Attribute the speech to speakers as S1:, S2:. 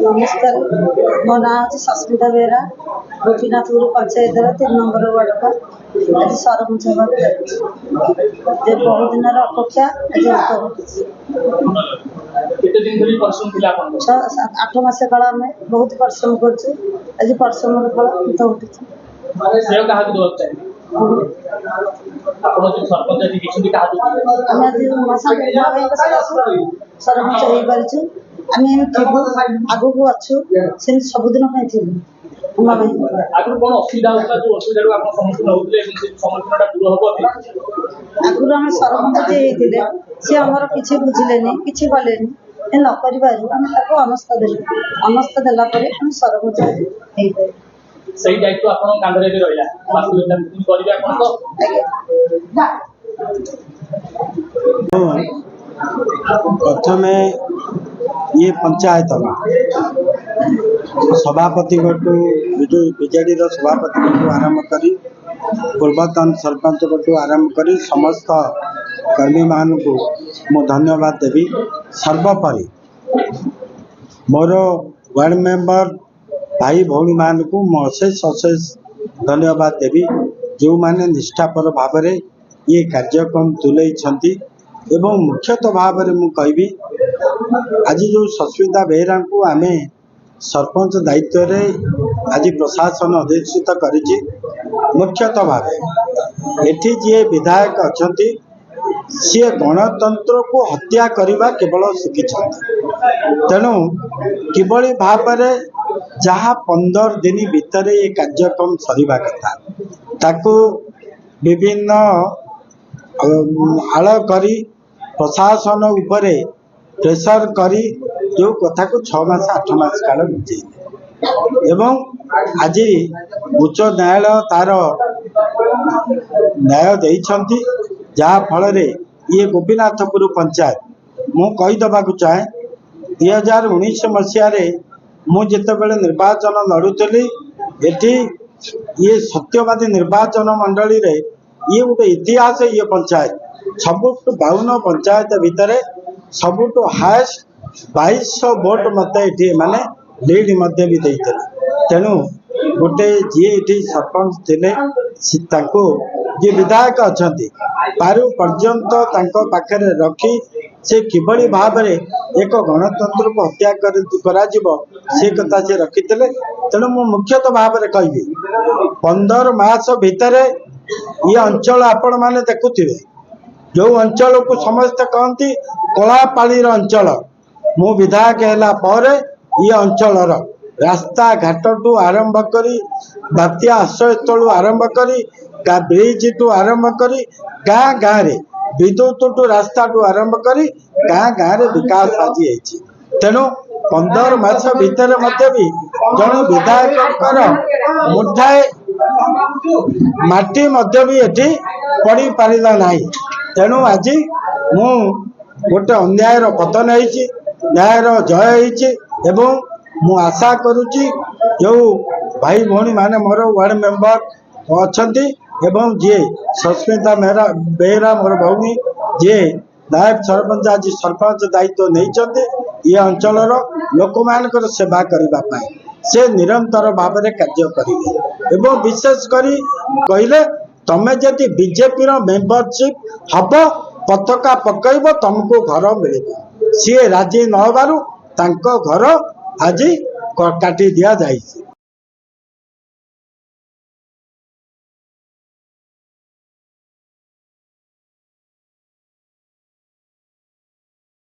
S1: नमस्कार मो ना हूँ सस्मिता बेहरा गोपीनाथपुर पंचायत 3 नंबर वार्ड का आज सरपंच बहुत दिन अपेक्षा आज 8 मास काल आम बहुत परिश्रम कर परिश्रम फल सरपंच हो पार्छु आम आगू को अच्छु सबुदिन आगुरी आम सरपंच जी सी आमर कि बुझिले कि कले नक अनस्थ अनस्थ देलापर आम सरपंच
S2: सही दायित्व आपन कांधरे भी रहिला वास्तविक करिवे आपन
S3: प्रथमे ये पंचायत सभापति बीजेडी सभापति आरंभ करी पूर्वतन सरपंच आरंभ करी समस्त कर्मी मान को मु धन्यवाद देवी। सर्वोपरि मोर वार्ड मेंबर भाई भौणी मान को अशेष अशेष धन्यवाद देवी जो माने निष्ठापर भाव में ये कार्यक्रम तुले एवं मुख्यतः भाव में मु कहबी आज जो सस्मिता बेहरा को आम सरपंच दायित्व रे आज प्रशासन अधिष्ठित करिछि। मुख्यतः भाव एठी जे विधायक अछंती सी गणतंत्र को हत्या करने केवल शिखिं तेणु किभली भाव में जहाँ 15 दिन भितर ये कार्यक्रम सरीबा कथा ताकू विभिन्न आड़ करी प्रशासन उपरे प्रेशर करी जो कथा को 6 मास 8 मास काल बुझे एवं आज उच्च न्यायालय तार न्याय देइछंती जहाँ फल ये गोपीनाथपुर पंचायत मु कहीदे चाहे 2019 मसीह मुझे निर्वाचन लड़ुली एटी ये सत्यवादी निर्वाचन मंडली रे ये गोटे इतिहास ये पंचायत सबुठ 52 पंचायत भितर सबुठ हाएस्ट 2200 वोट मत ये माने लीड मध्य भी देते तेणु गोटे जी ये सरपंच थे जी विधायक अच्छा पारु पर्यंत पाखे रखी से किभली भाव में एक गणतंत्र को हत्या से कथा से रखी तेणु मु मुख्यतः भाव में कहि 15 मास भितर ये अंचल आपण मैंने देखुवे जो अंचल को समस्त कहती कलापाली अंचल मु विधायक है ये अंचल रास्ता घाट टू आरंभ करी बात्या आश्रय स्थल आरंभ करी ब्रिज टू आरंभ करी गाँ गाँव रे विद्युत टू रास्ता टू आरंभ करी गाँ गाँव रे विकास आज तेणु 15 मास भितर भी जन विधायक मुठाए माटी भी एठी पड़ी पारिला नाही तेणु आज मु गोटे अन्याय पतन होइछि न्याय जय होइछि एवं मु आशा करुच्ची जो भाई भौणी माने मोर वार्ड मेंबर अच्छी एवं जी सस्मिता बेहरा मोर भौणी जी नायब सरपंच आज सरपंच दायित्व नहीं ये अंचल लोक मान सेवा करने से निरंतर भाव में कार्य करेंगे एवं विशेष करी कहले तमें जदि बीजेपी मेंबरशिप हम पताका पकईब तुमको घर मिल सी राजी नहबारू घर आज काटी दिया जाइए।